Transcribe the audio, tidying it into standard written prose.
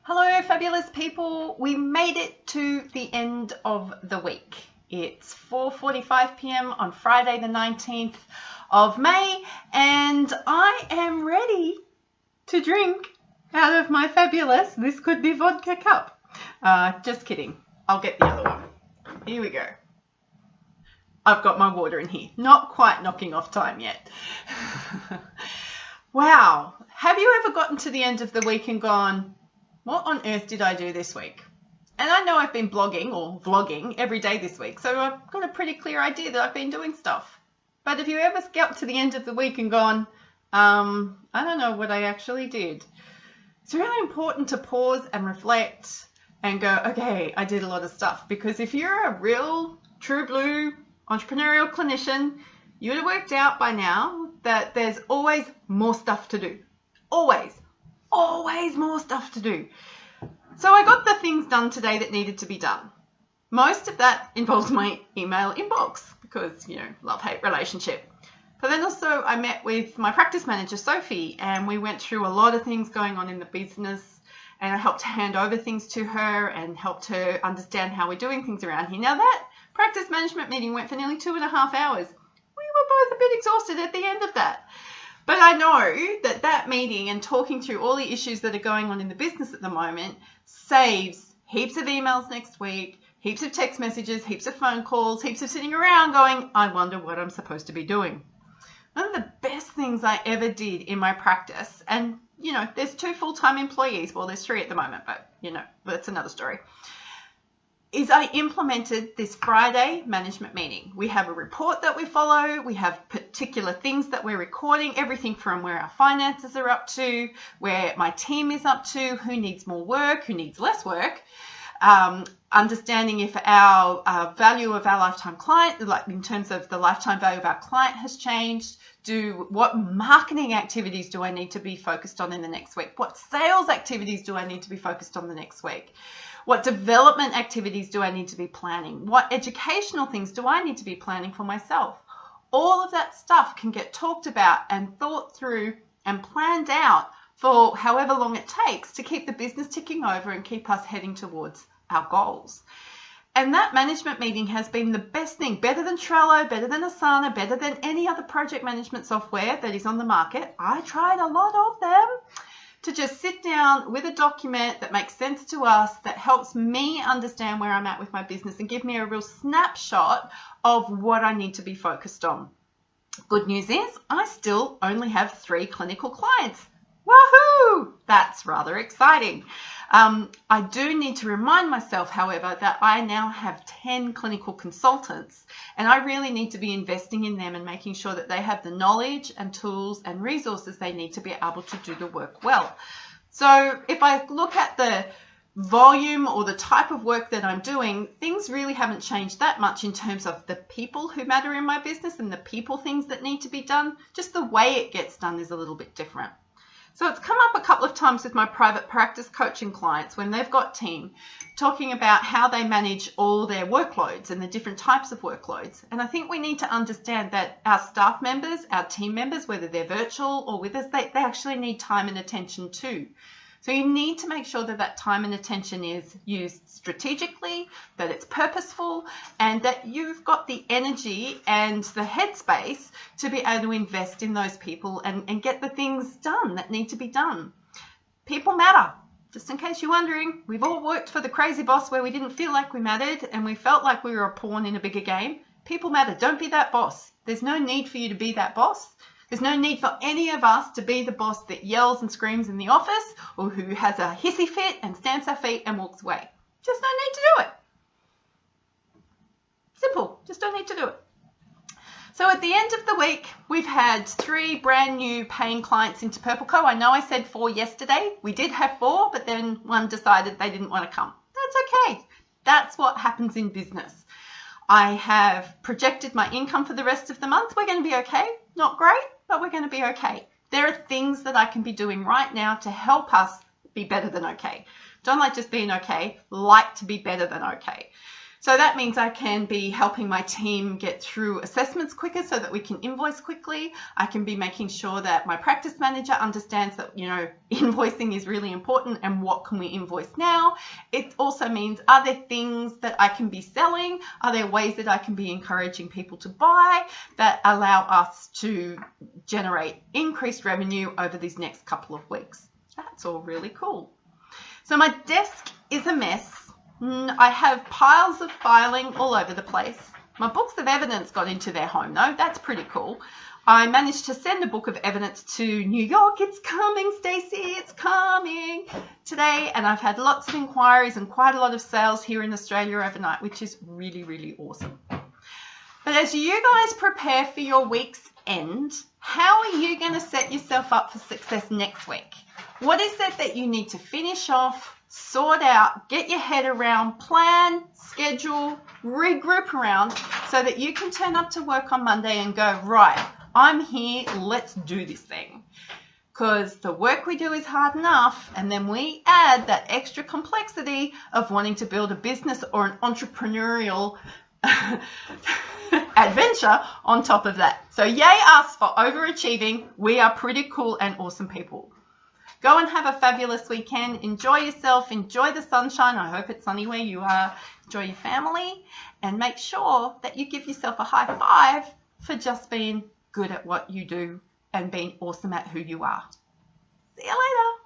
Hello, fabulous people. We made it to the end of the week. It's 4:45 p.m. on Friday, the 19th of May, and I am ready to drink out of my fabulous This Could Be Vodka cup. Just kidding. I'll get the other one. Here we go. I've got my water in here. Not quite knocking off time yet. Wow. Have you ever gotten to the end of the week and gone, what on earth did I do this week? And I know I've been blogging or vlogging every day this week, so I've got a pretty clear idea that I've been doing stuff. But have you ever got to the end of the week and gone, I don't know what I actually did? It's really important to pause and reflect and go, okay, I did a lot of stuff. Because if you're a real, true blue entrepreneurial clinician, you would have worked out by now that there's always more stuff to do. Always more stuff to do. So I got the things done today that needed to be done. Most of that involves my email inbox because, love-hate relationship. But then also I met with my practice manager, Sophie, and we went through a lot of things going on in the business, and I helped hand over things to her and helped her understand how we're doing things around here. Now that practice management meeting went for nearly 2.5 hours. We were both a bit exhausted at the end of that. But I know that meeting and talking through all the issues that are going on in the business at the moment saves heaps of emails next week, heaps of text messages, heaps of phone calls, heaps of sitting around going, I wonder what I'm supposed to be doing. One of the best things I ever did in my practice, and, there's 2 full-time employees. Well, there's 3 at the moment, but, that's another story. Is I implemented this Friday management meeting. We have a report that we follow. We have particular things that we're recording, everything from where our finances are up to, where my team is up to, who needs more work, who needs less work, understanding if our value of our lifetime client, like in terms of the lifetime value of our client has changed, what marketing activities do I need to be focused on in the next week? What sales activities do I need to be focused on the next week? What development activities do I need to be planning? What educational things do I need to be planning for myself? All of that stuff can get talked about and thought through and planned out for however long it takes to keep the business ticking over and keep us heading towards our goals. And that management meeting has been the best thing, better than Trello, better than Asana, better than any other project management software that is on the market. I tried a lot of them. To just sit down with a document that makes sense to us, that helps me understand where I'm at with my business and give me a real snapshot of what I need to be focused on. Good news is I still only have 3 clinical clients. Woohoo! That's rather exciting. I do need to remind myself, however, that I now have 10 clinical consultants, and I really need to be investing in them and making sure that they have the knowledge and tools and resources they need to be able to do the work well. So if I look at the volume or the type of work that I'm doing, things really haven't changed that much in terms of the people who matter in my business and the people things that need to be done. Just the way it gets done is a little bit different. So it's come up a couple of times with my private practice coaching clients when they've got team, talking about how they manage all their workloads and the different types of workloads. And I think we need to understand that our staff members, our team members, whether they're virtual or with us, they actually need time and attention too. So you need to make sure that that time and attention is used strategically, that it's purposeful, and that you've got the energy and the headspace to be able to invest in those people and get the things done that need to be done. People matter. Just in case you're wondering, we've all worked for the crazy boss where we didn't feel like we mattered and we felt like we were a pawn in a bigger game. People matter. Don't be that boss. There's no need for you to be that boss. There's no need for any of us to be the boss that yells and screams in the office or who has a hissy fit and stamps our feet and walks away. Just no need to do it. Simple. Just don't need to do it. So at the end of the week, we've had 3 brand new paying clients into Purple Co. I know I said 4 yesterday. We did have 4, but then one decided they didn't want to come. That's okay. That's what happens in business. I have projected my income for the rest of the month. We're going to be okay. Not great, but we're going to be okay. There are things that I can be doing right now to help us be better than okay. Don't like just being okay, like to be better than okay. So that means I can be helping my team get through assessments quicker so that we can invoice quickly. I can be making sure that my practice manager understands that, invoicing is really important and what can we invoice now. It also means, are there things that I can be selling? Are there ways that I can be encouraging people to buy that allow us to generate increased revenue over these next couple of weeks? That's all really cool. So my desk is a mess. I have piles of filing all over the place. My books of evidence got into their home though. That's pretty cool. I managed to send a book of evidence to New York. It's coming, Stacey. It's coming today. And I've had lots of inquiries and quite a lot of sales here in Australia overnight, which is really, really awesome. But as you guys prepare for your week's end, how are you going to set yourself up for success next week? What is it that you need to finish off, sort out, get your head around, plan, schedule, regroup around so that you can turn up to work on Monday and go, right, I'm here, let's do this thing. Because the work we do is hard enough, and then we add that extra complexity of wanting to build a business or an entrepreneurial adventure on top of that. So yay us for overachieving. We are pretty cool and awesome people. Go and have a fabulous weekend. Enjoy yourself. Enjoy the sunshine. I hope it's sunny where you are. Enjoy your family. And make sure that you give yourself a high five for just being good at what you do and being awesome at who you are. See you later.